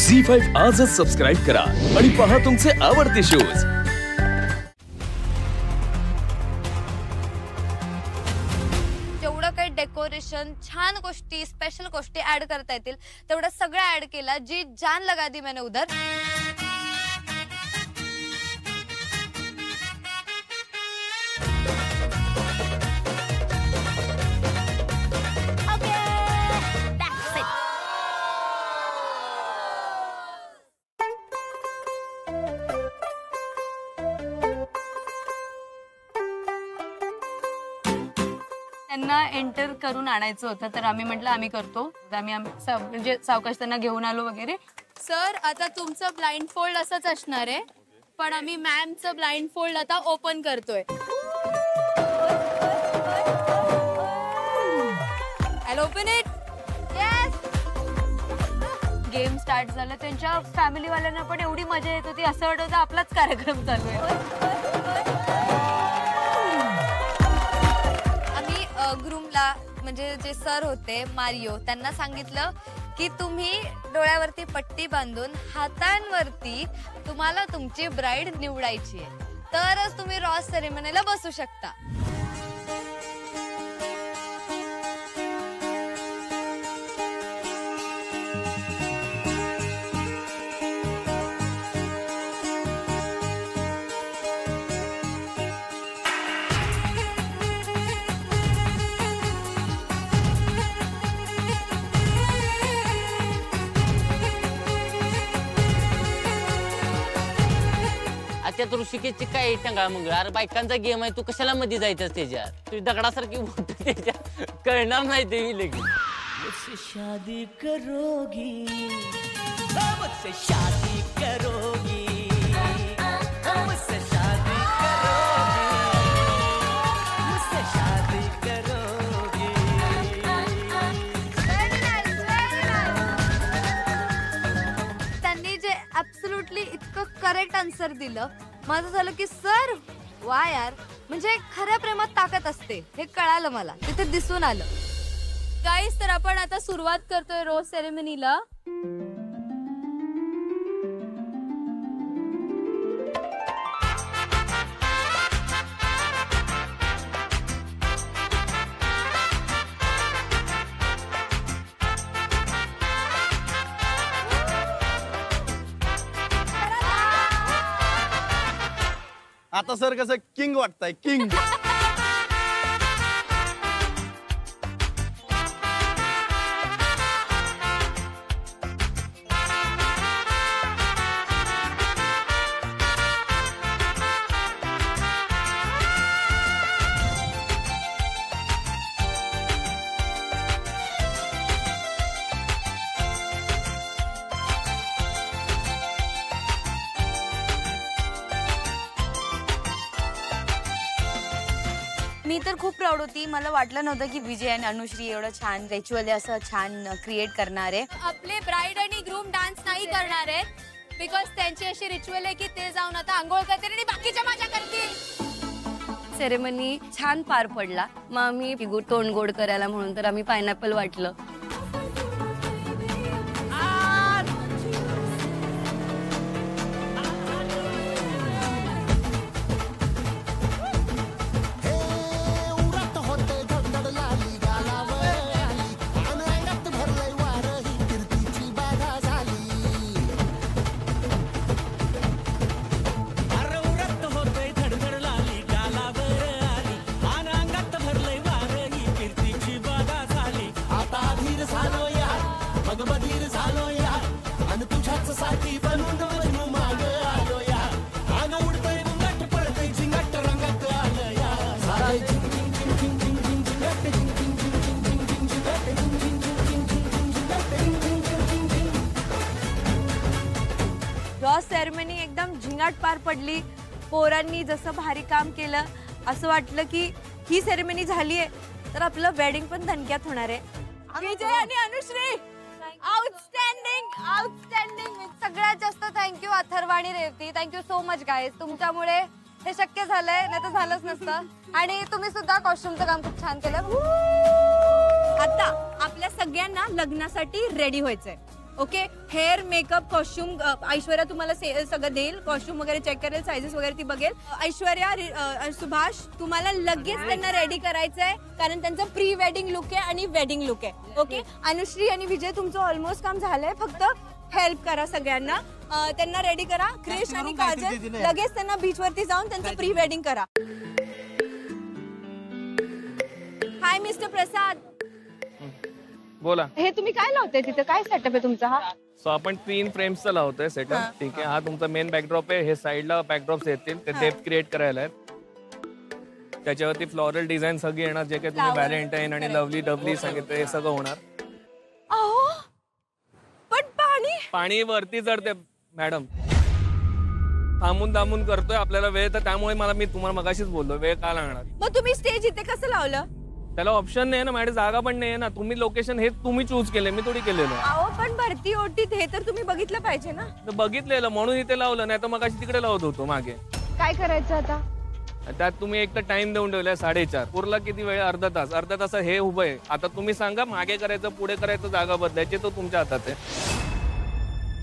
झी5 आजच सबस्क्राईब करा आणि पहा तुमचे आवडते शोज। जेवढं काही डेकोरेशन, छान गोष्टी, स्पेशल गोष्टी ऍड करता येतील तेवढं सगळं ऍड केला। जी जान लगा दी मैंने उधर। त्यांना एंटर करून आणायचं होतं तर आम्ही म्हटलं आम्ही करतो। आम्ही म्हणजे सावकाश त्यांना घेऊन आलो वगैरे। सर आता तुमचं ब्लाइंड फोल्ड असंच असणार आहे, पण आम्ही मॅमचं ब्लाइंड फोल्ड आता ओपन करतोय। I'll open it. Yes. Game start झालं। त्यांच्या फॅमिली वाल्यांना पण एवढी मजा येत होती, असं वाटत होतं आपलाच कार्यक्रम चालू आहे। ग्रूमला म्हणजे जे सर होते मारियो, त्यांना सांगितलं की तुम्ही डोळ्यावरती पट्टी बांधून हातांवरती तुम्हाला तुमची ब्राईड निवडायची आहे, तरच तुम्ही रॉस सेरेमनीला बसू शकता। त्यात ऋषिकेशची काय टंगाळ मंगळ, अरे बायकांचा गेम आहे, तू कशाला मध्ये जायचं त्याच्यात? तुझी दगडासारखी मोठ त्याच्यात कळणार नाही ते लगेच। मुझसे शादी करोगी, मुझसे शादी करोगी, मुझसे शादी करोगी, मुझसे शादी करोगी। त्यांनी जे ॲब्सोल्युटली इतकं करेक्ट आन्सर दिलं, माझं झालं की सर वा यार, म्हणजे खऱ्या प्रेमात ताकद असते हे कळालं मला, तिथे दिसून आलं। गाईस तर आपण आता सुरुवात करतोय रोज सेरेमनीला। आता सर कसं किंग वाटतंय, किंग। मी तर खूप प्राऊड होती। मला वाटलं नव्हतं की विजय आणि अनुश्री एवढं छान रिच्युअल असं छान क्रिएट करणार आहे। आपले ब्राइड आणि ग्रूम डान्स नाही करणार आहेत बिकॉज त्यांची अशी रिच्युअल आहे की ते जाऊन आता आंघोळ करतील आणि बाकीच्या मजा करतील। सेरेमनी छान पार पडला। मग आम्ही तोंड गोड करायला म्हणून तर आम्ही पायनॅपल वाटलं। रॉस सेरेमनी एकदम झिंगाट पार पडली। पोरांनी जसं भारी काम केलं, असं वाटलं की ही सेरेमनी झाली आहे तर आपलं वेडिंग पण धनक्यात होणार आहे। विजय आणि अनुश्री आउटस्टँडिंग, आउटस्टँडिंग। सगळ्यात जास्त थँक्यू अथर्व आणि Revati. Thank you so much guys, तुमच्यामुळे हे शक्य झालंय, नाही तर झालंच नसतं। आणि तुम्ही सुद्धा कॉस्ट्युमचं काम खूप छान केलं। आता आपल्या सगळ्यांना लग्नासाठी रेडी व्हायचंय। Okay. Hair makeup costume Aishwarya तुम्हाला सगळं देईल. कॉस्ट्युम वगैरे चेक करेल, सायझेस वगैरे ती बघेल. ऐश्वर्या सुभाष तुम्हाला लगेच त्यांना रेडी करायचं आहे कारण त्यांचं प्री वेडिंग लुक आहे आणि वेडिंग लुक आहे. ओके. अनुश्री आणि विजय तुमचं ऑलमोस्ट काम झालंय, फक्त हेल्प करा सगळ्यांना. त्यांना रेडी करा. क्रिश आणि काजल लगेच त्यांना बीच वरती जाऊन त्यांचं प्री वेडिंग करा. हाय मिस्टर प्रसाद. बोला. हे तुम्ही काय लावताय तिथे? काय सेटअप आहे तुमचा हा? सो आपण 3 फ्रेम्सचा लावतोय सेटअप. ठीक आहे. हा तुमचा मेन बॅकड्रॉप आहे. हे साईडला बॅकड्रॉप्स येतील, ते डेप्थ क्रिएट करायला आहेत. त्याच्यावरती फ्लोरल डिझाईन सगळी येणार, जे काही तुम्ही व्हॅलेंटाईन आणि लवली डबली सांगितलं हे सगळं होणार. अहो पण पाणी वरती चढते मॅडम. थांबून करतोय, आपल्याला वेळ, तर त्यामुळे मी तुम्हाला मगाशीच बोललो वेळ का लागणार. मग तुम्ही स्टेज इथे कसं लावलं? त्याला ऑप्शन नाही ना मॅडम, जागा पण नाही ना. तुम्ही लोकेशन हे तुम्ही चूज केले, मी थोडी केलेलं. अहो पण भरती ओटीत हे तर तुम्ही बघितलं पाहिजे ना. बघितलेलं म्हणून इथे लावलं, नाही तर मगाशी तिकडे लावत होतो मागे. काय करायचं आता? त्यात तुम्ही एक तर टाइम देऊन ठेवलाय 4:30. पुरला किती वेळ? अर्धा तास हे उभं आहे. आता तुम्ही सांगा मागे करायचं पुढे करायचं, जागा बदलायची, तो तुमच्या हातात आहे.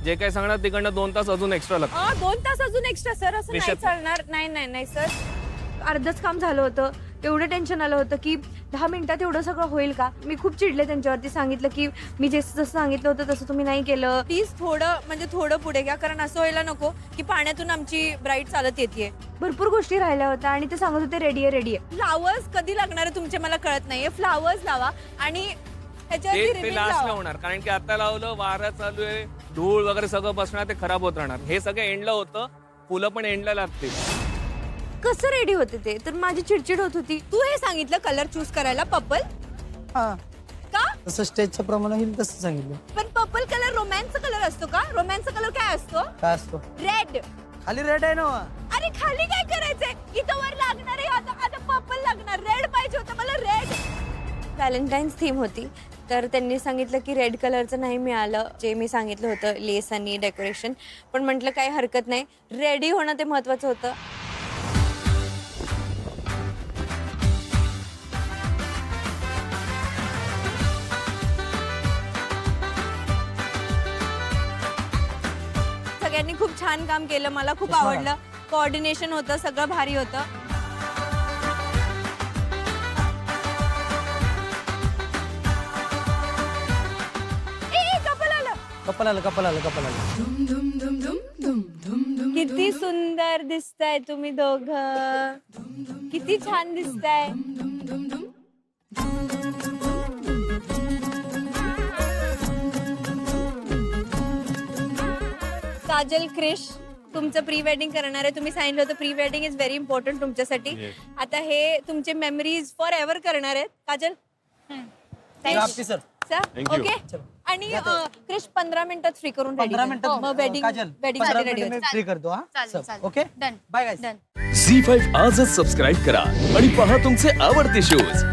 जे काय सांगणार तिकडनं 2 तास अजून एक्स्ट्रा लागतात. 2 तास अजून एक्स्ट्रा सर? असं नाही चालणार. नाही सर, अर्धच काम झालं होतं. एवढं टेन्शन आलं होतं की 10 मिनिटात एवढं सगळं होईल का? मी खूप चिडले त्यांच्यावरती. सांगितलं की मी जसं सांगितलं होतं तसं तुम्ही नाही केलं. प्लीज थोडं पुढे घ्या, कारण असं व्हायला नको की पाण्यातून आमची ब्राईड चालत येते. भरपूर गोष्टी राहिल्या होत्या आणि ते सांगत होते रेडी आहे. फ्लावर्स कधी लागणार आहे तुमचे मला कळत नाहीये. फ्लावर्स लावा आणि ते लास्टला होणार, कारण की आता लावलं, वारा चालू आहे, धूळ वगैरे सगळं बसणार, ते खराब होत राहणार. हे सगळं एंडला होतं, फुलं पण एंडला लागतील. कसं रेडी होते ते? तर माझी चिडचिड होत होती. तू हे सांगितलं कलर चूज करायला पर्पल का? तसं स्टेजच्या प्रमाणे होईल तसं सांगितलं. पण पर्पल कलर रोमॅन्सचा कलर असतो का? रोमॅन्सचा कलर काय असतो? काय असतो? रेड. खाली रेड आहे ना. अरे खाली काय करायचंय? इथं वर लागणार आहे. आता पर्पल लागणार. रेड पाहिजे होतं मला. रेड. व्हॅलेंटाईन्स थीम होती, तर त्यांनी सांगितलं की रेड कलरचं नाही मिळालं, जे मी सांगितलं होतं लेस आणि डेकोरेशन. पण म्हटलं काही हरकत नाही, रेडी होणं ते महत्वाचं होतं. सगळ्यांनी खूप छान काम केलं, मला खूप आवडलं. कोऑर्डिनेशन होतं, सगळं भारी होतं. कपल आलं. किती सुंदर दिसताय तुम्ही दोघं. किती छान दिसताय. काजल, क्रिश तुमचं प्री वेडिंग करणार आहे. तुम्ही सांगितलं होतं pre wedding is very important तुमच्यासाठी. आता हे तुमचे मेमरीज फॉर एव्हर करणार आहेत. काजल सर. ओके. आणि क्रिश 15 मिनिटात फ्री करून 15 मिनिटात मग वेडिंग रेडी फ्री करतो. Okay. Done. Bye guys. Zee5 आजच सबस्क्राईब करा आणि पहा तुमचे आवडते शोज